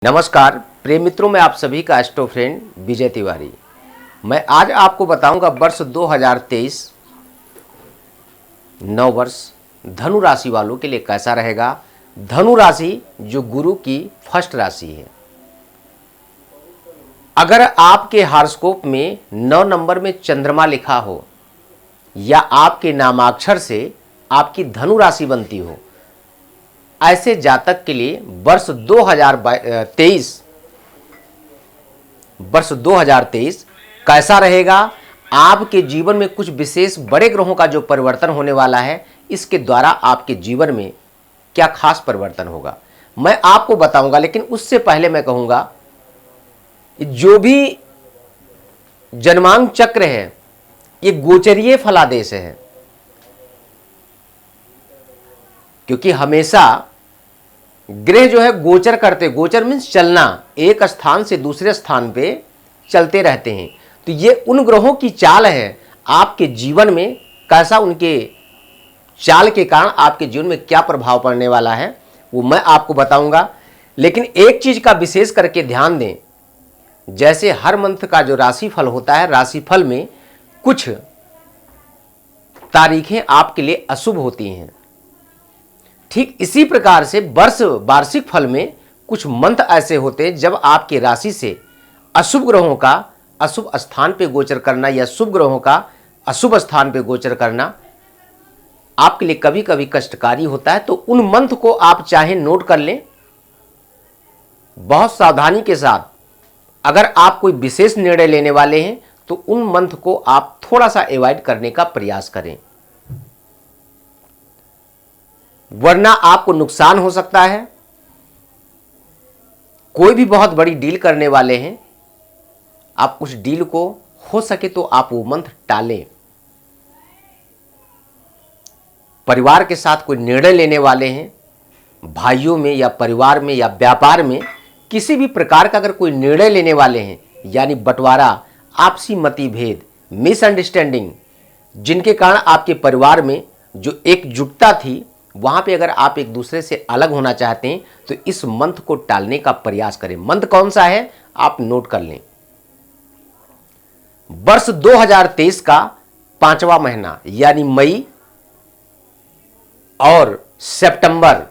नमस्कार प्रिय मित्रों, मैं आप सभी का एस्ट्रो फ्रेंड विजय तिवारी। मैं आज आपको बताऊंगा वर्ष 2023 नव वर्ष धनु राशि वालों के लिए कैसा रहेगा। धनु राशि जो गुरु की फर्स्ट राशि है। अगर आपके हॉरोस्कोप में 9 नंबर में चंद्रमा लिखा हो या आपके नामाक्षर से आपकी धनु राशि बनती हो, ऐसे जातक के लिए वर्ष 2023 कैसा रहेगा। आपके जीवन में कुछ विशेष बड़े ग्रहों का जो परिवर्तन होने वाला है, इसके द्वारा आपके जीवन में क्या खास परिवर्तन होगा मैं आपको बताऊंगा। लेकिन उससे पहले मैं कहूंगा, जो भी जन्मांक चक्र है ये गोचरीय फलादेश है, क्योंकि हमेशा ग्रह जो है गोचर करते, गोचर मीन्स चलना, एक स्थान से दूसरे स्थान पे चलते रहते हैं। तो ये उन ग्रहों की चाल है, आपके जीवन में कैसा, उनके चाल के कारण आपके जीवन में क्या प्रभाव पड़ने वाला है वो मैं आपको बताऊंगा। लेकिन एक चीज का विशेष करके ध्यान दें, जैसे हर मंथ का जो राशिफल होता है, राशिफल में कुछ तारीखें आपके लिए अशुभ होती हैं। ठीक इसी प्रकार से वार्षिक फल में कुछ मंथ ऐसे होते हैं जब आपकी राशि से अशुभ ग्रहों का अशुभ स्थान पे गोचर करना या शुभ ग्रहों का अशुभ स्थान पे गोचर करना आपके लिए कभी कभी कष्टकारी होता है। तो उन मंथ को आप चाहे नोट कर लें, बहुत सावधानी के साथ। अगर आप कोई विशेष निर्णय लेने वाले हैं तो उन मंथ को आप थोड़ा सा अवॉइड करने का प्रयास करें, वरना आपको नुकसान हो सकता है। कोई भी बहुत बड़ी डील करने वाले हैं, आप उस डील को हो सके तो आप वो मंथ टालें। परिवार के साथ कोई निर्णय लेने वाले हैं, भाइयों में या परिवार में या व्यापार में किसी भी प्रकार का अगर कोई निर्णय लेने वाले हैं, यानी बंटवारा, आपसी मतभेद, मिसअंडरस्टैंडिंग, जिनके कारण आपके परिवार में जो एकजुटता थी वहां पे अगर आप एक दूसरे से अलग होना चाहते हैं तो इस मंथ को टालने का प्रयास करें। मंथ कौन सा है आप नोट कर लें। वर्ष 2023 का 5वां महीना यानी मई और सितंबर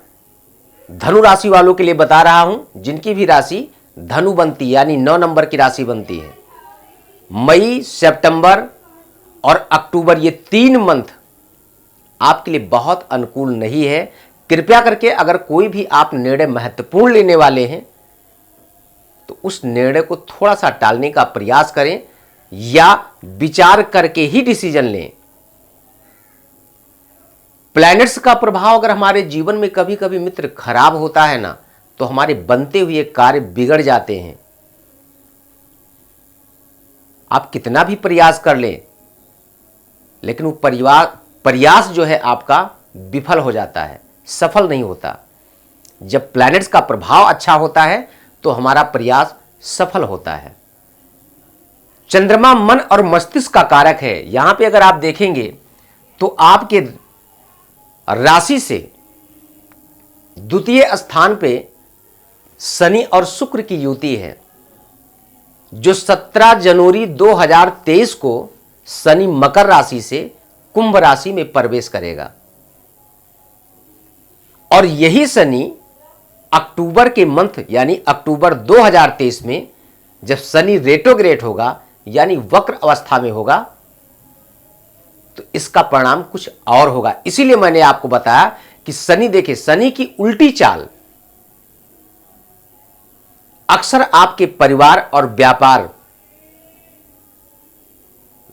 धनु राशि वालों के लिए बता रहा हूं, जिनकी भी राशि धनु बनती यानी 9 नंबर की राशि बनती है। मई, सितंबर और अक्टूबर, ये 3 मंथ आपके लिए बहुत अनुकूल नहीं है। कृपया करके अगर कोई भी आप निर्णय महत्वपूर्ण लेने वाले हैं तो उस निर्णय को थोड़ा सा टालने का प्रयास करें या विचार करके ही डिसीजन लें। प्लैनेट्स का प्रभाव अगर हमारे जीवन में कभी कभी मित्र खराब होता है ना, तो हमारे बनते हुए कार्य बिगड़ जाते हैं। आप कितना भी प्रयास कर लें, लेकिन वो प्रयास जो है आपका विफल हो जाता है, सफल नहीं होता। जब प्लैनेट्स का प्रभाव अच्छा होता है तो हमारा प्रयास सफल होता है। चंद्रमा मन और मस्तिष्क का कारक है। यहां पे अगर आप देखेंगे तो आपके राशि से द्वितीय स्थान पे शनि और शुक्र की युति है, जो 17 जनवरी 2023 को शनि मकर राशि से कुंभ राशि में प्रवेश करेगा। और यही शनि अक्टूबर के मंथ यानी अक्टूबर 2023 में जब शनि रेट्रोग्रेड होगा यानी वक्र अवस्था में होगा, तो इसका परिणाम कुछ और होगा। इसीलिए मैंने आपको बताया कि शनि, देखिए शनि की उल्टी चाल अक्सर आपके परिवार और व्यापार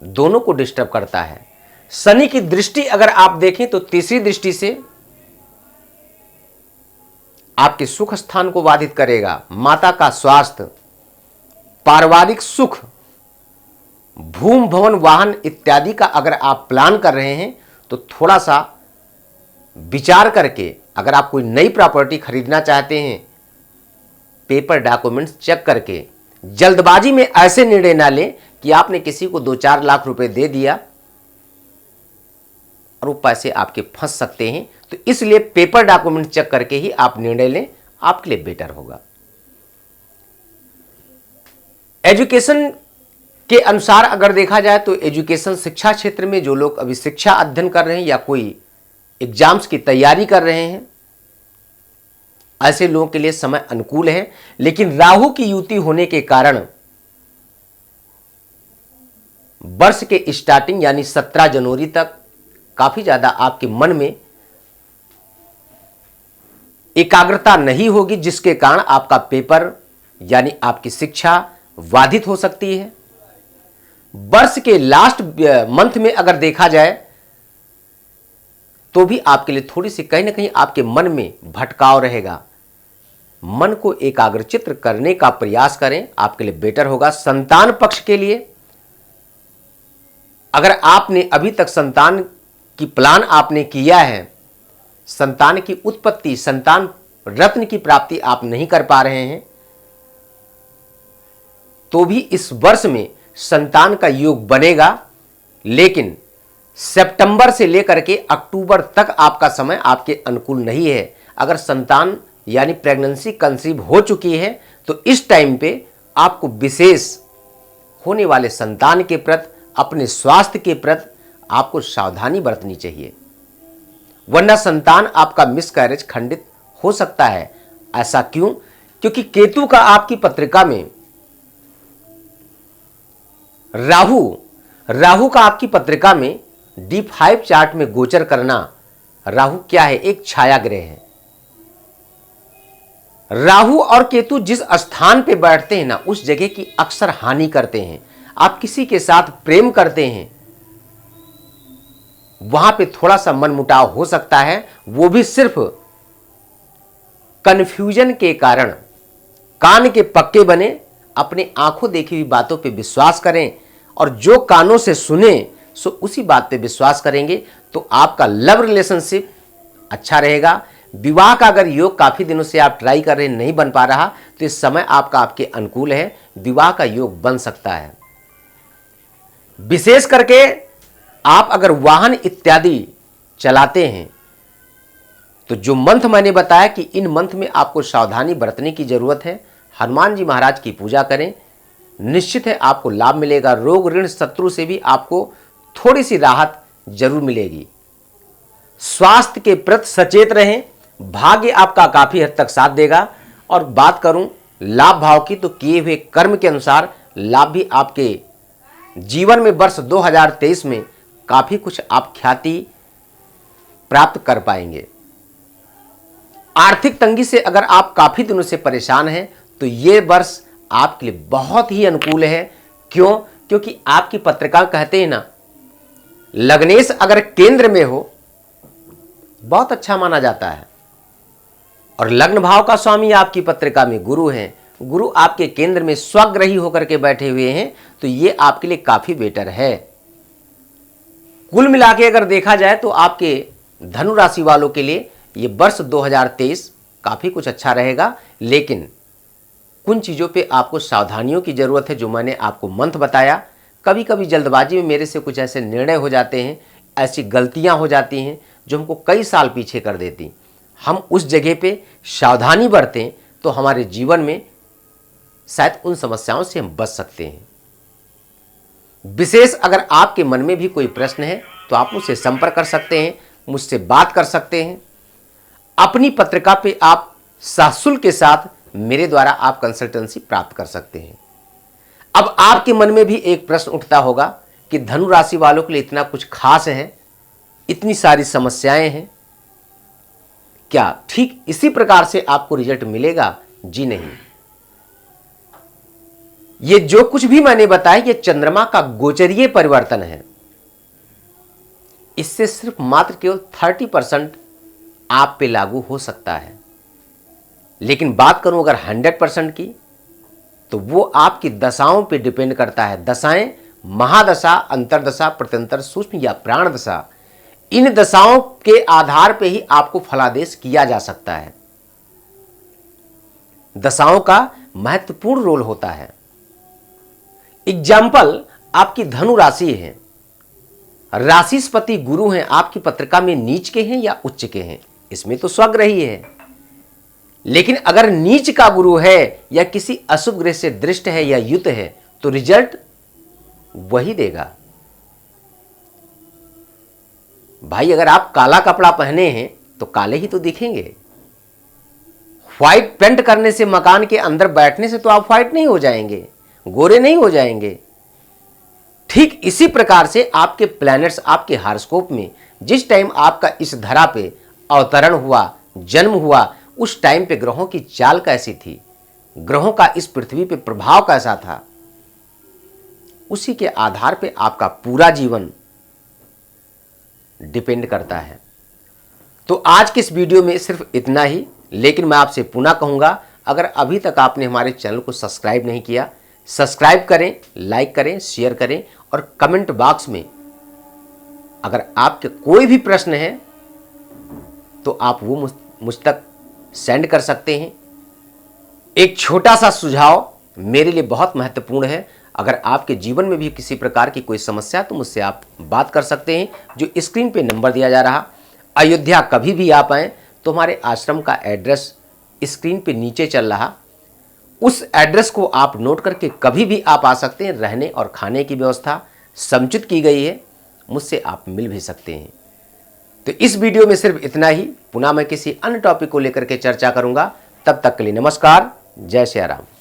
दोनों को डिस्टर्ब करता है। शनि की दृष्टि अगर आप देखें तो तीसरी दृष्टि से आपके सुख स्थान को बाधित करेगा। माता का स्वास्थ्य, पारिवारिक सुख, भूमि भवन वाहन इत्यादि का अगर आप प्लान कर रहे हैं तो थोड़ा सा विचार करके, अगर आप कोई नई प्रॉपर्टी खरीदना चाहते हैं, पेपर डॉक्यूमेंट्स चेक करके, जल्दबाजी में ऐसे निर्णय ना लें कि आपने किसी को 2-4 लाख रुपए दे दिया और वो पैसे आपके फंस सकते हैं। तो इसलिए पेपर डॉक्यूमेंट चेक करके ही आप निर्णय लें, आपके लिए बेटर होगा। एजुकेशन के अनुसार अगर देखा जाए तो एजुकेशन शिक्षा क्षेत्र में जो लोग अभी शिक्षा अध्ययन कर रहे हैं या कोई एग्जाम्स की तैयारी कर रहे हैं, ऐसे लोगों के लिए समय अनुकूल है। लेकिन राहु की युति होने के कारण वर्ष के स्टार्टिंग यानी 17 जनवरी तक काफी ज्यादा आपके मन में एकाग्रता नहीं होगी, जिसके कारण आपका पेपर यानी आपकी शिक्षा बाधित हो सकती है। वर्ष के लास्ट मंथ में अगर देखा जाए तो भी आपके लिए थोड़ी सी कहीं ना कहीं आपके मन में भटकाव रहेगा। मन को एकाग्रचित्त करने का प्रयास करें, आपके लिए बेटर होगा। संतान पक्ष के लिए अगर आपने अभी तक संतान की प्लान आपने किया है, संतान की उत्पत्ति, संतान रत्न की प्राप्ति आप नहीं कर पा रहे हैं, तो भी इस वर्ष में संतान का योग बनेगा। लेकिन सितंबर से लेकर के अक्टूबर तक आपका समय आपके अनुकूल नहीं है। अगर संतान यानी प्रेगनेंसी कंसीव हो चुकी है तो इस टाइम पे आपको विशेष होने वाले संतान के प्रति, अपने स्वास्थ्य के प्रति आपको सावधानी बरतनी चाहिए, वरना संतान आपका मिसकैरेज खंडित हो सकता है। ऐसा क्यों? क्योंकि केतु का आपकी पत्रिका में राहु का आपकी पत्रिका में D5 चार्ट में गोचर करना, राहु क्या है? एक छाया ग्रह है। राहु और केतु जिस स्थान पे बैठते हैं ना, उस जगह की अक्सर हानि करते हैं। आप किसी के साथ प्रेम करते हैं, वहां पे थोड़ा सा मनमुटाव हो सकता है, वो भी सिर्फ कंफ्यूजन के कारण। कान के पक्के बने, अपने आंखों देखी हुई बातों पे विश्वास करें और जो कानों से सुने सो उसी बात पे विश्वास करेंगे तो आपका लव रिलेशनशिप अच्छा रहेगा। विवाह का अगर योग काफी दिनों से आप ट्राई कर रहे हैं, नहीं बन पा रहा, तो इस समय आपका आपके अनुकूल है, विवाह का योग बन सकता है। विशेष करके आप अगर वाहन इत्यादि चलाते हैं तो जो मंथ मैंने बताया कि इन मंथ में आपको सावधानी बरतने की जरूरत है। हनुमान जी महाराज की पूजा करें, निश्चित है आपको लाभ मिलेगा। रोग ऋण शत्रु से भी आपको थोड़ी सी राहत जरूर मिलेगी। स्वास्थ्य के प्रति सचेत रहें, भाग्य आपका काफी हद तक साथ देगा। और बात करूं लाभ भाव की, तो किए हुए कर्म के अनुसार लाभ भी आपके जीवन में वर्ष 2023 में काफी कुछ आप ख्याति प्राप्त कर पाएंगे। आर्थिक तंगी से अगर आप काफी दिनों से परेशान हैं तो ये वर्ष आपके लिए बहुत ही अनुकूल है। क्यों? क्योंकि आपकी पत्रिका कहते हैं ना, लग्नेश अगर केंद्र में हो बहुत अच्छा माना जाता है, और लग्न भाव का स्वामी आपकी पत्रिका में गुरु हैं, गुरु आपके केंद्र में स्वग्रही होकर के बैठे हुए हैं, तो ये आपके लिए काफी बेटर है। कुल मिला के अगर देखा जाए तो आपके धनु राशि वालों के लिए ये वर्ष 2023 काफी कुछ अच्छा रहेगा। लेकिन कुछ चीज़ों पे आपको सावधानियों की ज़रूरत है, जो मैंने आपको मंथ बताया। कभी कभी जल्दबाजी में मेरे से कुछ ऐसे निर्णय हो जाते हैं, ऐसी गलतियां हो जाती हैं जो हमको कई साल पीछे कर देती। हम उस जगह पे सावधानी बरतें तो हमारे जीवन में शायद उन समस्याओं से हम बच सकते हैं। विशेष अगर आपके मन में भी कोई प्रश्न है तो आप मुझसे संपर्क कर सकते हैं, मुझसे बात कर सकते हैं। अपनी पत्रिका पे आप सशुल्क के साथ मेरे द्वारा आप कंसल्टेंसी प्राप्त कर सकते हैं। अब आपके मन में भी एक प्रश्न उठता होगा कि धनु राशि वालों के लिए इतना कुछ खास है, इतनी सारी समस्याएं हैं, क्या ठीक इसी प्रकार से आपको रिजल्ट मिलेगा? जी नहीं। ये जो कुछ भी मैंने बताया ये चंद्रमा का गोचरीय परिवर्तन है। इससे सिर्फ मात्र केवल 30% आप पे लागू हो सकता है। लेकिन बात करूं अगर 100% की, तो वो आपकी दशाओं पे डिपेंड करता है। दशाएं महादशा, अंतरदशा, प्रत्यंतर, सूक्ष्म या प्राण दशा, इन दशाओं के आधार पे ही आपको फलादेश किया जा सकता है। दशाओं का महत्वपूर्ण रोल होता है। एग्जाम्पल, आपकी धनु राशि है, राशिस्पति गुरु हैं, आपकी पत्रिका में नीच के हैं या उच्च के हैं, इसमें तो स्वग्रही है। लेकिन अगर नीच का गुरु है या किसी अशुभ ग्रह से दृष्ट है या युत है तो रिजल्ट वही देगा। भाई अगर आप काला कपड़ा पहने हैं तो काले ही तो दिखेंगे। व्हाइट पेंट करने से, मकान के अंदर बैठने से तो आप व्हाइट नहीं हो जाएंगे, गोरे नहीं हो जाएंगे। ठीक इसी प्रकार से आपके प्लैनेट्स आपके हॉरोस्कोप में जिस टाइम आपका इस धरा पे अवतरण हुआ, जन्म हुआ, उस टाइम पे ग्रहों की चाल कैसी थी, ग्रहों का इस पृथ्वी पे प्रभाव कैसा था, उसी के आधार पे आपका पूरा जीवन डिपेंड करता है। तो आज के इस वीडियो में सिर्फ इतना ही, लेकिन मैं आपसे पुनः कहूंगा, अगर अभी तक आपने हमारे चैनल को सब्सक्राइब नहीं किया, सब्सक्राइब करें, लाइक करें, शेयर करें और कमेंट बॉक्स में अगर आपके कोई भी प्रश्न है तो आप वो मुझ तक सेंड कर सकते हैं। एक छोटा सा सुझाव मेरे लिए बहुत महत्वपूर्ण है, अगर आपके जीवन में भी किसी प्रकार की कोई समस्या तो मुझसे आप बात कर सकते हैं। जो स्क्रीन पे नंबर दिया जा रहा, अयोध्या कभी भी आप आएँ तो हमारे आश्रम का एड्रेस स्क्रीन पे नीचे चल रहा, उस एड्रेस को आप नोट करके कभी भी आप आ सकते हैं। रहने और खाने की व्यवस्था समुचित की गई है, मुझसे आप मिल भी सकते हैं। तो इस वीडियो में सिर्फ इतना ही, पुनः मैं किसी अन्य टॉपिक को लेकर के चर्चा करूंगा। तब तक के लिए नमस्कार, जय श्री राम।